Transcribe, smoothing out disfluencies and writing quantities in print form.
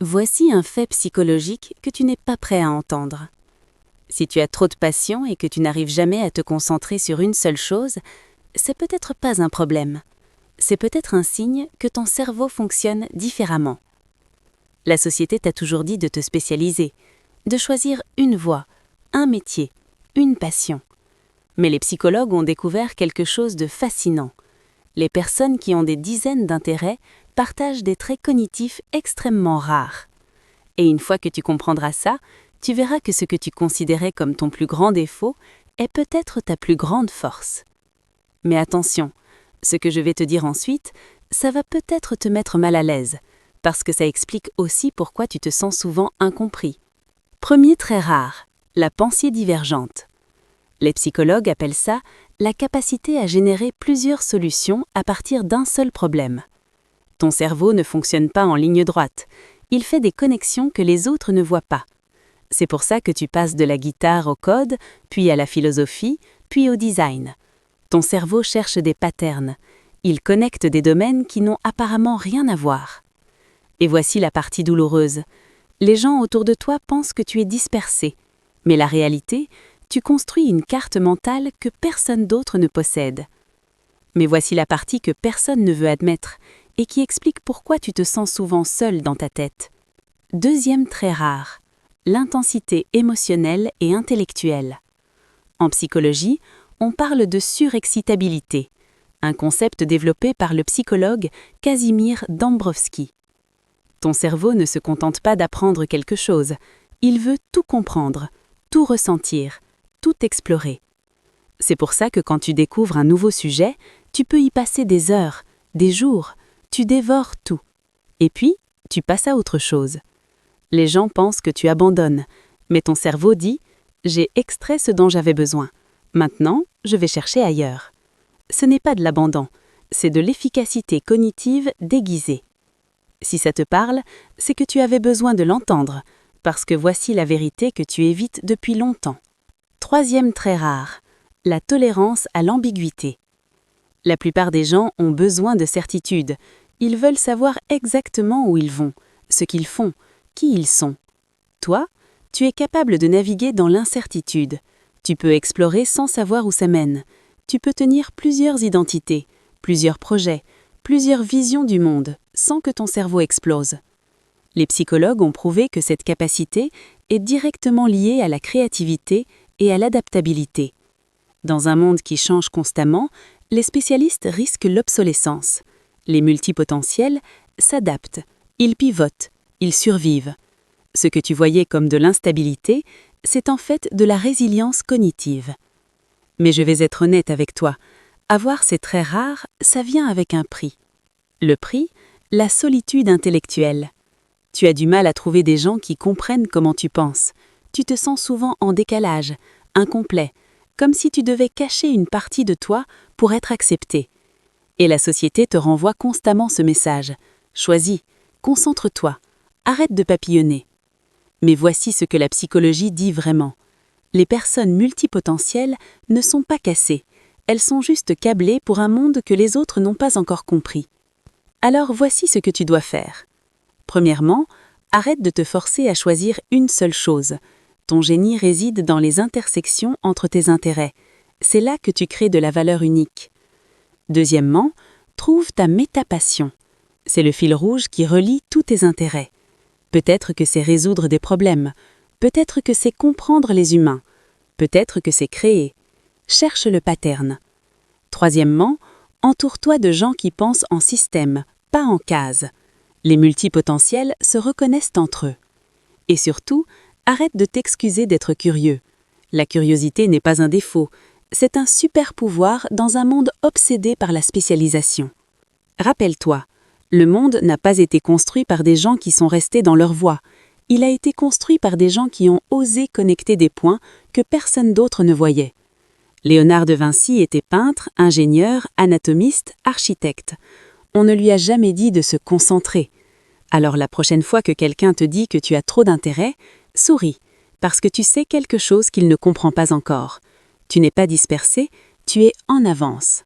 Voici un fait psychologique que tu n'es pas prêt à entendre. Si tu as trop de passion et que tu n'arrives jamais à te concentrer sur une seule chose, c'est peut-être pas un problème. C'est peut-être un signe que ton cerveau fonctionne différemment. La société t'a toujours dit de te spécialiser, de choisir une voie, un métier, une passion. Mais les psychologues ont découvert quelque chose de fascinant. Les personnes qui ont des dizaines d'intérêts partagent des traits cognitifs extrêmement rares. Et une fois que tu comprendras ça, tu verras que ce que tu considérais comme ton plus grand défaut est peut-être ta plus grande force. Mais attention, ce que je vais te dire ensuite, ça va peut-être te mettre mal à l'aise, parce que ça explique aussi pourquoi tu te sens souvent incompris. Premier trait rare, la pensée divergente. Les psychologues appellent ça la capacité à générer plusieurs solutions à partir d'un seul problème. Ton cerveau ne fonctionne pas en ligne droite, il fait des connexions que les autres ne voient pas. C'est pour ça que tu passes de la guitare au code, puis à la philosophie, puis au design. Ton cerveau cherche des patterns, il connecte des domaines qui n'ont apparemment rien à voir. Et voici la partie douloureuse. Les gens autour de toi pensent que tu es dispersé, mais la réalité, tu construis une carte mentale que personne d'autre ne possède. Mais voici la partie que personne ne veut admettre et qui explique pourquoi tu te sens souvent seul dans ta tête. Deuxième trait rare, l'intensité émotionnelle et intellectuelle. En psychologie, on parle de surexcitabilité, un concept développé par le psychologue Casimir Dambrovski. Ton cerveau ne se contente pas d'apprendre quelque chose, il veut tout comprendre, tout ressentir, tout explorer. C'est pour ça que quand tu découvres un nouveau sujet, tu peux y passer des heures, des jours, tu dévores tout. Et puis, tu passes à autre chose. Les gens pensent que tu abandonnes, mais ton cerveau dit « J'ai extrait ce dont j'avais besoin. Maintenant, je vais chercher ailleurs. » Ce n'est pas de l'abandon, c'est de l'efficacité cognitive déguisée. Si ça te parle, c'est que tu avais besoin de l'entendre, parce que voici la vérité que tu évites depuis longtemps. Troisième trait rare, la tolérance à l'ambiguïté. La plupart des gens ont besoin de certitude. Ils veulent savoir exactement où ils vont, ce qu'ils font, qui ils sont. Toi, tu es capable de naviguer dans l'incertitude. Tu peux explorer sans savoir où ça mène. Tu peux tenir plusieurs identités, plusieurs projets, plusieurs visions du monde, sans que ton cerveau explose. Les psychologues ont prouvé que cette capacité est directement liée à la créativité et à l'adaptabilité. Dans un monde qui change constamment, les spécialistes risquent l'obsolescence. Les multipotentiels s'adaptent, ils pivotent, ils survivent. Ce que tu voyais comme de l'instabilité, c'est en fait de la résilience cognitive. Mais je vais être honnête avec toi, avoir ces traits rares, ça vient avec un prix. Le prix, la solitude intellectuelle. Tu as du mal à trouver des gens qui comprennent comment tu penses. Tu te sens souvent en décalage, incomplet, comme si tu devais cacher une partie de toi pour être accepté. Et la société te renvoie constamment ce message. Choisis, concentre-toi, arrête de papillonner. Mais voici ce que la psychologie dit vraiment. Les personnes multipotentielles ne sont pas cassées, elles sont juste câblées pour un monde que les autres n'ont pas encore compris. Alors voici ce que tu dois faire. Premièrement, arrête de te forcer à choisir une seule chose. Ton génie réside dans les intersections entre tes intérêts. C'est là que tu crées de la valeur unique. Deuxièmement, trouve ta métapassion. C'est le fil rouge qui relie tous tes intérêts. Peut-être que c'est résoudre des problèmes. Peut-être que c'est comprendre les humains. Peut-être que c'est créer. Cherche le pattern. Troisièmement, entoure-toi de gens qui pensent en système, pas en cases. Les multipotentiels se reconnaissent entre eux. Et surtout, arrête de t'excuser d'être curieux. La curiosité n'est pas un défaut, c'est un super pouvoir dans un monde obsédé par la spécialisation. Rappelle-toi, le monde n'a pas été construit par des gens qui sont restés dans leur voie. Il a été construit par des gens qui ont osé connecter des points que personne d'autre ne voyait. Léonard de Vinci était peintre, ingénieur, anatomiste, architecte. On ne lui a jamais dit de se concentrer. Alors la prochaine fois que quelqu'un te dit que tu as trop d'intérêt, souris, parce que tu sais quelque chose qu'il ne comprend pas encore. Tu n'es pas dispersé, tu es en avance.